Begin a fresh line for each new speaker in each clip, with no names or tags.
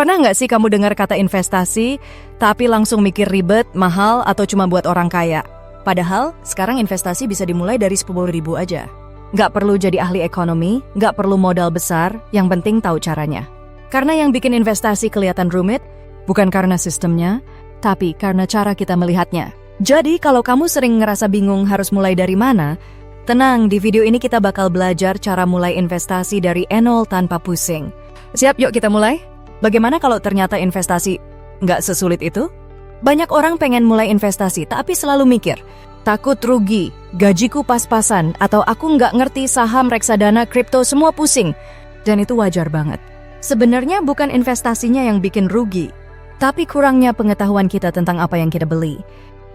Pernah nggak sih kamu dengar kata investasi, tapi langsung mikir ribet, mahal, atau cuma buat orang kaya? Padahal, sekarang investasi bisa dimulai dari 10.000 aja. Nggak perlu jadi ahli ekonomi, nggak perlu modal besar, yang penting tahu caranya. Karena yang bikin investasi kelihatan rumit, bukan karena sistemnya, tapi karena cara kita melihatnya. Jadi, kalau kamu sering ngerasa bingung harus mulai dari mana, tenang, di video ini kita bakal belajar cara mulai investasi dari nol tanpa pusing. Siap, yuk kita mulai? Bagaimana kalau ternyata investasi nggak sesulit itu? Banyak orang pengen mulai investasi, tapi selalu mikir, takut rugi, gajiku pas-pasan, atau aku nggak ngerti saham, reksadana, kripto, semua pusing. Dan itu wajar banget. Sebenarnya bukan investasinya yang bikin rugi, tapi kurangnya pengetahuan kita tentang apa yang kita beli.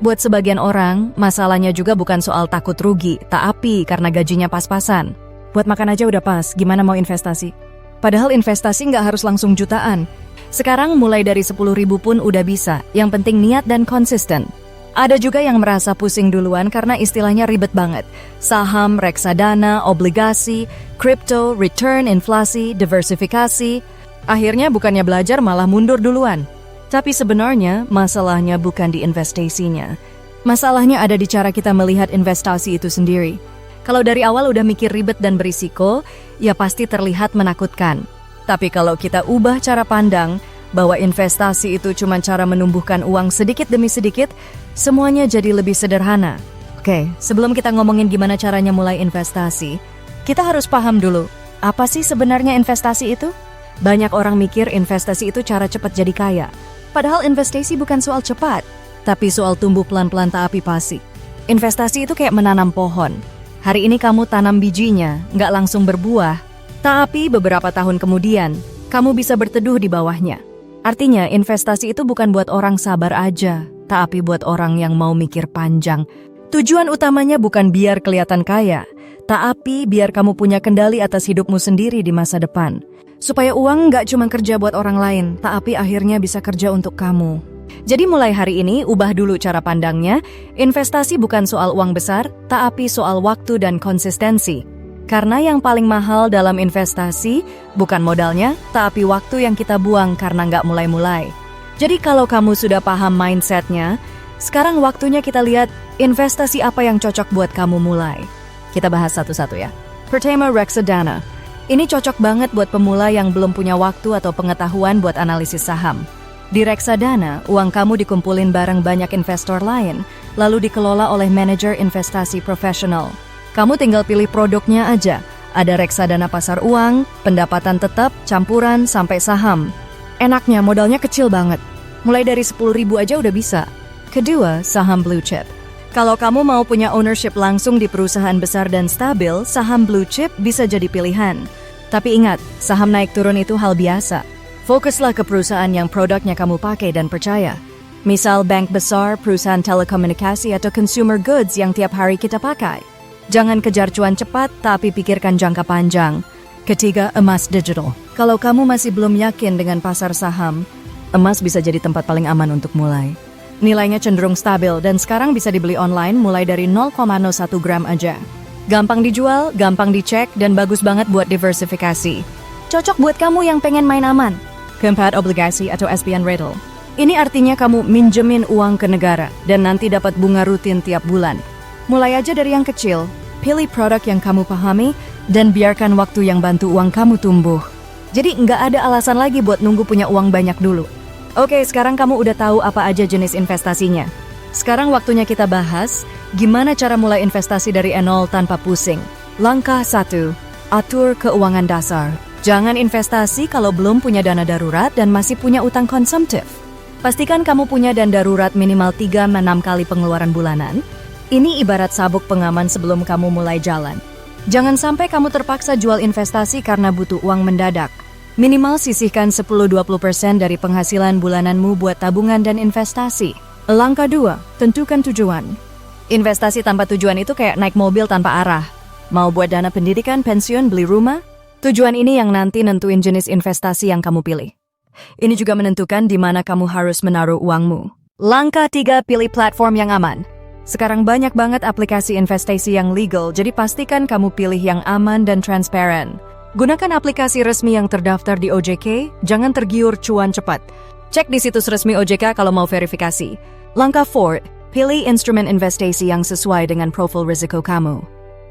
Buat sebagian orang, masalahnya juga bukan soal takut rugi, tapi karena gajinya pas-pasan. Buat makan aja udah pas, gimana mau investasi? Padahal investasi nggak harus langsung jutaan. Sekarang mulai dari 10.000 pun udah bisa, yang penting niat dan konsisten. Ada juga yang merasa pusing duluan karena istilahnya ribet banget. Saham, reksadana, obligasi, kripto, return, inflasi, diversifikasi. Akhirnya bukannya belajar malah mundur duluan. Tapi sebenarnya masalahnya bukan di investasinya. Masalahnya ada di cara kita melihat investasi itu sendiri. Kalau dari awal udah mikir ribet dan berisiko, ya pasti terlihat menakutkan. Tapi kalau kita ubah cara pandang, bahwa investasi itu cuma cara menumbuhkan uang sedikit demi sedikit, semuanya jadi lebih sederhana. Oke, sebelum kita ngomongin gimana caranya mulai investasi, kita harus paham dulu, apa sih sebenarnya investasi itu? Banyak orang mikir investasi itu cara cepat jadi kaya. Padahal investasi bukan soal cepat, tapi soal tumbuh pelan-pelan tak api-pasi. Investasi itu kayak menanam pohon. Hari ini kamu tanam bijinya, nggak langsung berbuah, tapi beberapa tahun kemudian, kamu bisa berteduh di bawahnya. Artinya, investasi itu bukan buat orang sabar aja, tapi buat orang yang mau mikir panjang. Tujuan utamanya bukan biar kelihatan kaya, tapi biar kamu punya kendali atas hidupmu sendiri di masa depan. Supaya uang nggak cuma kerja buat orang lain, tapi akhirnya bisa kerja untuk kamu. Jadi mulai hari ini, ubah dulu cara pandangnya, investasi bukan soal uang besar, tapi soal waktu dan konsistensi. Karena yang paling mahal dalam investasi, bukan modalnya, tapi waktu yang kita buang karena nggak mulai-mulai. Jadi kalau kamu sudah paham mindsetnya, sekarang waktunya kita lihat investasi apa yang cocok buat kamu mulai. Kita bahas satu-satu ya. Pertama, reksadana. Ini cocok banget buat pemula yang belum punya waktu atau pengetahuan buat analisis saham. Di reksadana, uang kamu dikumpulin bareng banyak investor lain, lalu dikelola oleh manajer investasi profesional. Kamu tinggal pilih produknya aja. Ada reksadana pasar uang, pendapatan tetap, campuran, sampai saham. Enaknya modalnya kecil banget. Mulai dari 10.000 aja udah bisa. Kedua, saham blue chip. Kalau kamu mau punya ownership langsung di perusahaan besar dan stabil, saham blue chip bisa jadi pilihan. Tapi ingat, saham naik turun itu hal biasa. Fokuslah ke perusahaan yang produknya kamu pakai dan percaya. Misal bank besar, perusahaan telekomunikasi, atau consumer goods yang tiap hari kita pakai. Jangan kejar cuan cepat, tapi pikirkan jangka panjang. Ketiga, emas digital. Kalau kamu masih belum yakin dengan pasar saham, emas bisa jadi tempat paling aman untuk mulai. Nilainya cenderung stabil dan sekarang bisa dibeli online mulai dari 0,01 gram aja. Gampang dijual, gampang dicek, dan bagus banget buat diversifikasi. Cocok buat kamu yang pengen main aman. Keempat, obligasi atau SBN Rattle. Ini artinya kamu minjemin uang ke negara dan nanti dapat bunga rutin tiap bulan. Mulai aja dari yang kecil, pilih produk yang kamu pahami, dan biarkan waktu yang bantu uang kamu tumbuh. Jadi nggak ada alasan lagi buat nunggu punya uang banyak dulu. Oke, sekarang kamu udah tahu apa aja jenis investasinya. Sekarang waktunya kita bahas, gimana cara mulai investasi dari nol tanpa pusing. Langkah 1, atur keuangan dasar. Jangan investasi kalau belum punya dana darurat dan masih punya utang konsumtif. Pastikan kamu punya dana darurat minimal 3-6 kali pengeluaran bulanan. Ini ibarat sabuk pengaman sebelum kamu mulai jalan. Jangan sampai kamu terpaksa jual investasi karena butuh uang mendadak. Minimal sisihkan 10-20% dari penghasilan bulananmu buat tabungan dan investasi. Langkah 2, tentukan tujuan. Investasi tanpa tujuan itu kayak naik mobil tanpa arah. Mau buat dana pendidikan, pensiun, beli rumah? Tujuan ini yang nanti nentuin jenis investasi yang kamu pilih. Ini juga menentukan di mana kamu harus menaruh uangmu. Langkah 3, pilih platform yang aman. Sekarang banyak banget aplikasi investasi yang legal, jadi pastikan kamu pilih yang aman dan transparan. Gunakan aplikasi resmi yang terdaftar di OJK, jangan tergiur cuan cepat. Cek di situs resmi OJK kalau mau verifikasi. Langkah 4, pilih instrumen investasi yang sesuai dengan profil risiko kamu.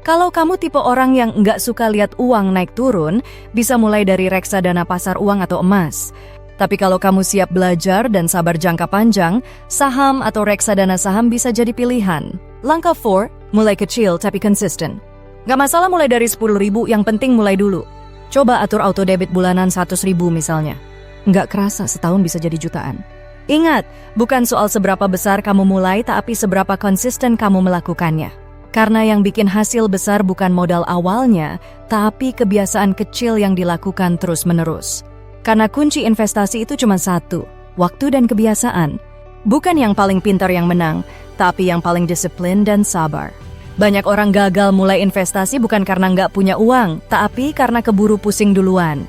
Kalau kamu tipe orang yang nggak suka lihat uang naik turun, bisa mulai dari reksadana pasar uang atau emas. Tapi kalau kamu siap belajar dan sabar jangka panjang, saham atau reksadana saham bisa jadi pilihan. Langkah 4, mulai kecil tapi konsisten. Nggak masalah mulai dari 10.000, yang penting mulai dulu. Coba atur auto debit bulanan 100.000 misalnya. Nggak kerasa setahun bisa jadi jutaan. Ingat, bukan soal seberapa besar kamu mulai, tapi seberapa konsisten kamu melakukannya. Karena yang bikin hasil besar bukan modal awalnya, tapi kebiasaan kecil yang dilakukan terus-menerus. Karena kunci investasi itu cuma satu, waktu dan kebiasaan. Bukan yang paling pintar yang menang, tapi yang paling disiplin dan sabar. Banyak orang gagal mulai investasi bukan karena nggak punya uang, tapi karena keburu pusing duluan.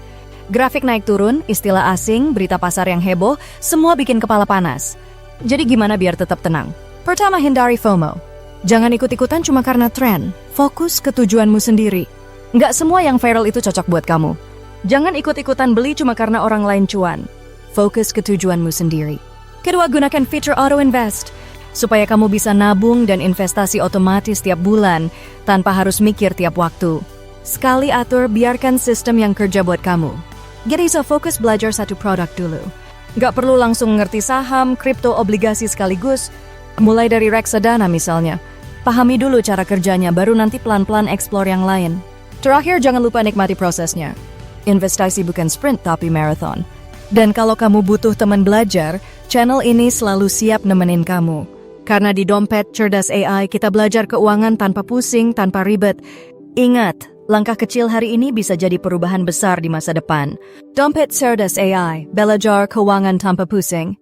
Grafik naik turun, istilah asing, berita pasar yang heboh, semua bikin kepala panas. Jadi gimana biar tetap tenang? Pertama, hindari FOMO. Jangan ikut-ikutan cuma karena tren. Fokus ke tujuanmu sendiri. Nggak semua yang viral itu cocok buat kamu. Jangan ikut-ikutan beli cuma karena orang lain cuan. Fokus ke tujuanmu sendiri. Kedua, gunakan fitur Auto Invest supaya kamu bisa nabung dan investasi otomatis tiap bulan tanpa harus mikir tiap waktu. Sekali atur, biarkan sistem yang kerja buat kamu. Jadi fokus belajar satu produk dulu. Nggak perlu langsung ngerti saham, kripto, obligasi sekaligus. Mulai dari reksadana misalnya. Pahami dulu cara kerjanya, baru nanti pelan-pelan eksplor yang lain. Terakhir, jangan lupa nikmati prosesnya. Investasi bukan sprint tapi marathon. Dan kalau kamu butuh teman belajar, channel ini selalu siap nemenin kamu. Karena di Dompet Cerdas AI, kita belajar keuangan tanpa pusing, tanpa ribet. Ingat, langkah kecil hari ini bisa jadi perubahan besar di masa depan. Dompet Cerdas AI, belajar keuangan tanpa pusing.